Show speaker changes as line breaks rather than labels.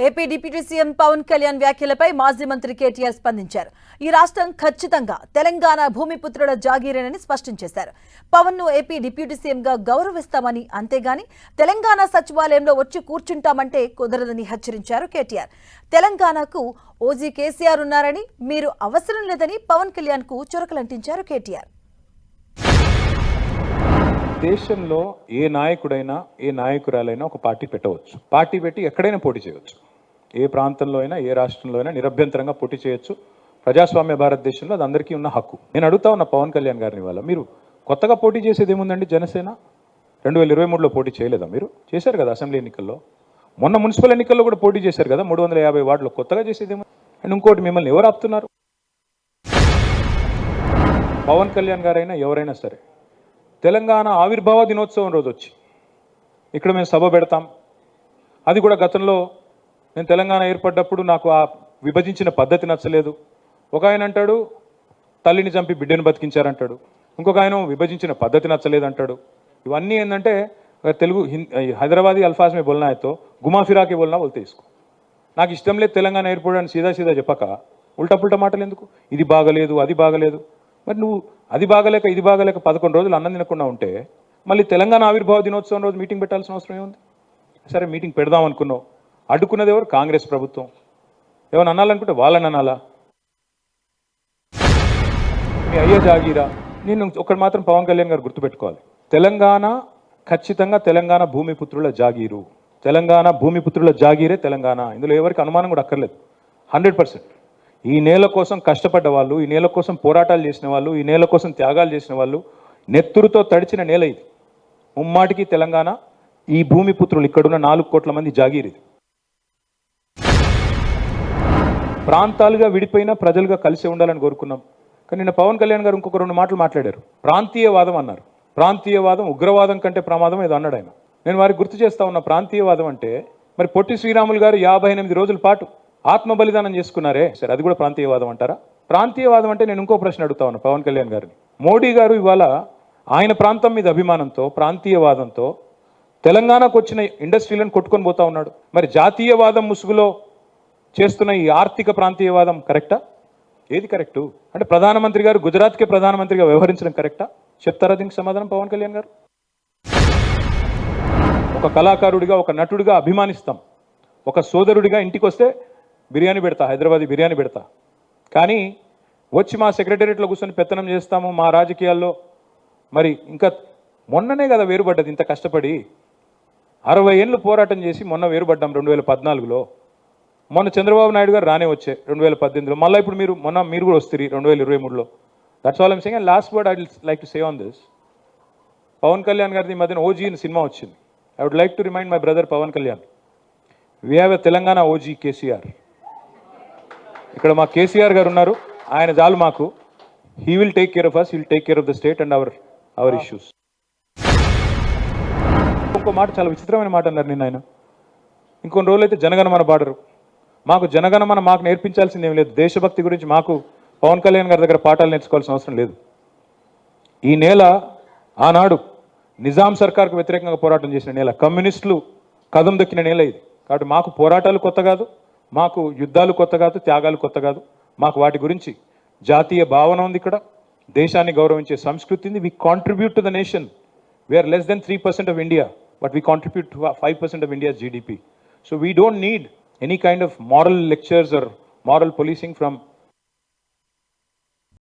AP deputy CM Pawan Kalyan వ్యాఖ్యలపై మాజీ మంత్రి కేటీఆర్ స్పందించారు. ఈ రాష్ట్రం ఖచ్చితంగా తెలంగాణ భూమిపుత్రుల జాగీరేనని స్పష్టం చేశారు. పవన్ ను ఏపీ డిప్యూటీ సీఎంగా గౌరవిస్తామని, అంతేగాని తెలంగాణ సచివాలయంలో వచ్చి కూర్చుంటామంటే కుదరదని హెచ్చరించారు కేటీఆర్. తెలంగాణకు ఓజీ కేసీఆర్ ఉన్నారని, మీరు అవసరం లేదని పవన్ కళ్యాణ్ కు చురకలంటించారు కేటీఆర్.
దేశంలో ఏ నాయకుడైనా ఏ నాయకురాలైనా ఒక పార్టీ పెట్టవచ్చు. పార్టీ పెట్టి ఎక్కడైనా పోటీ చేయవచ్చు. ఏ ప్రాంతంలో అయినా ఏ రాష్ట్రంలో అయినా నిరభ్యంతరంగా పోటీ చేయొచ్చు. ప్రజాస్వామ్య భారతదేశంలో అది అందరికీ ఉన్న హక్కు. నేను అడుగుతా ఉన్న పవన్ కళ్యాణ్ గారిని వల్ల మీరు కొత్తగా పోటీ చేసేది ఏముందండి? జనసేన 2023లో పోటీ చేయలేదా? మీరు చేశారు కదా అసెంబ్లీ ఎన్నికల్లో. మొన్న మున్సిపల్ ఎన్నికల్లో కూడా పోటీ చేశారు కదా 350 వార్డులో. కొత్తగా చేసేదేమో. అండ్ ఇంకోటి, మిమ్మల్ని ఎవరు ఆపుతున్నారు? పవన్ కళ్యాణ్ గారైనా ఎవరైనా సరే తెలంగాణ ఆవిర్భావ దినోత్సవం రోజు వచ్చి ఇక్కడ మేము సభ పెడతాం. అది కూడా గతంలో నేను తెలంగాణ ఏర్పడ్డప్పుడు నాకు ఆ విభజించిన పద్ధతి నచ్చలేదు. ఒక ఆయన అంటాడు తల్లిని చంపి బిడ్డను బతికించారంటాడు. ఇంకొక ఆయన విభజించిన పద్ధతి నచ్చలేదంటాడు. ఇవన్నీ ఏంటంటే తెలుగు హైదరాబాదీ అల్ఫాజ్ మే బోల్నా అయితే గుమా ఫిరాకే బోల్నా బోల్తే ఇసుకో. నాకు ఇష్టం లేదు తెలంగాణ ఏర్పడని సీదా సీదా చెప్పక ఉల్టా పుల్టా మాటలు ఎందుకు? ఇది బాగలేదు అది బాగలేదు. మరి నువ్వు అది బాగలేక ఇది బాగలేక 11 రోజులు అన్నం తినకుండా ఉంటే మళ్ళీ తెలంగాణ ఆవిర్భావ దినోత్సవం రోజు మీటింగ్ పెట్టాల్సిన అవసరం ఏముంది? సరే మీటింగ్ పెడదాం అనుకున్నావు. అడ్డుకున్నది ఎవరు? కాంగ్రెస్ ప్రభుత్వం. ఏమైనా అనాలనుకుంటే వాళ్ళని అనాలా? మీ అయ్యే జాగీరా. నేను ఒకటి మాత్రం పవన్ కళ్యాణ్ గారు గుర్తుపెట్టుకోవాలి. తెలంగాణ ఖచ్చితంగా తెలంగాణ భూమిపుత్రుల జాగీరు. తెలంగాణ భూమిపుత్రుల జాగీరే తెలంగాణ. ఇందులో ఎవరికి అనుమానం కూడా అక్కర్లేదు. 100%. ఈ నేల కోసం కష్టపడ్డ వాళ్ళు, ఈ నేల కోసం పోరాటాలు చేసిన వాళ్ళు, ఈ నేల కోసం త్యాగాలు చేసిన వాళ్ళు, నెత్తురుతో తడిచిన నేల ఇది. ముమ్మాటికి తెలంగాణ ఈ భూమిపుత్రులు ఇక్కడున్న 4 కోట్ల మంది జాగీర్ ఇది. ప్రాంతాలుగా విడిపోయిన ప్రజలుగా కలిసి ఉండాలని కోరుకున్నాం. కానీ నిన్న పవన్ కళ్యాణ్ గారు ఇంకొక 2 మాటలు మాట్లాడారు. ప్రాంతీయవాదం అన్నారు. ప్రాంతీయవాదం ఉగ్రవాదం కంటే ప్రమాదం ఏదో అన్నాడు ఆయన. నేను వారికి గుర్తు చేస్తా ఉన్న ప్రాంతీయవాదం అంటే మరి పొట్టి శ్రీరాములు గారు 58 రోజుల పాటు ఆత్మ బలిదానం చేసుకున్నారే, సరే అది కూడా ప్రాంతీయవాదం అంటారా? ప్రాంతీయవాదం అంటే నేను ఇంకో ప్రశ్న అడుగుతా ఉన్నా పవన్ కళ్యాణ్ గారిని. మోడీ గారు ఇవాళ ఆయన ప్రాంతం మీద అభిమానంతో ప్రాంతీయవాదంతో తెలంగాణకు వచ్చిన ఇండస్ట్రీలను కొట్టుకొని పోతా ఉన్నాడు. మరి జాతీయవాదం ముసుగులో చేస్తున్న ఈ ఆర్థిక ప్రాంతీయవాదం కరెక్టా? ఏది కరెక్టు? అంటే ప్రధానమంత్రి గారు గుజరాత్కే ప్రధానమంత్రిగా వ్యవహరించడం కరెక్టా? చెప్తారా దీనికి సమాధానం పవన్ కళ్యాణ్ గారు? ఒక కళాకారుడిగా, ఒక నటుడిగా అభిమానిస్తాం. ఒక సోదరుడిగా ఇంటికి వస్తే బిర్యానీ పెడతా, హైదరాబాదీ బిర్యానీ పెడతా. కానీ వచ్చి మా సెక్రటేరియట్లో కూర్చొని పెత్తనం చేస్తాము మా రాజకీయాల్లో. మరి ఇంకా మొన్ననే కదా వేరుపడ్డది. ఇంత కష్టపడి 60 ఏళ్ళు పోరాటం చేసి మొన్న వేరుపడ్డాం 2014లో. మొన్న చంద్రబాబు నాయుడు గారు రానే వచ్చే 2018లో. మళ్ళీ ఇప్పుడు మీరు కూడా వస్తారు 2023లో. That's all I'm saying. And last word I will like to say on this. Pawan Kalyan గారిది ఈ మధ్యన ఓజీ సినిమా వచ్చింది. I would like to remind my brother Pawan Kalyan, we have a Telangana OG KCR. ఇక్కడ మా కేసీఆర్ గారు ఉన్నారు. ఆయన చాలు మాకు. He will take care of us, he will take care of the state and our issues. ఇంకో మాట, చాలా విచిత్రమైన మాట అన్నారు నిన్న ఆయన. ఇంకొన్ని రోజులు అయితే జనగణమన పాడరు. మాకు జనగణమన మాకు నేర్పించాల్సింది ఏం లేదు. దేశభక్తి గురించి మాకు పవన్ కళ్యాణ్ గారి దగ్గర పాఠాలు నేర్చుకోవాల్సిన అవసరం లేదు. ఈ నేల ఆనాడు నిజాం సర్కార్కు వ్యతిరేకంగా పోరాటం చేసిన నేల, కమ్యూనిస్టులు కదం దొక్కిన నేల ఇది. కాబట్టి మాకు పోరాటాలు కొత్త కాదు, మాకు యుద్ధాలు కొత్త కాదు, త్యాగాలు కొత్త కాదు. మాకు వాటి గురించి జాతీయ భావన ఉంది. ఇక్కడ దేశాన్ని గౌరవించే సంస్కృతి ఉంది. We contribute to the nation. We're less than 3% of India, but we contribute to 5% of India's GDP. So we don't need any kind of moral lectures or moral policing from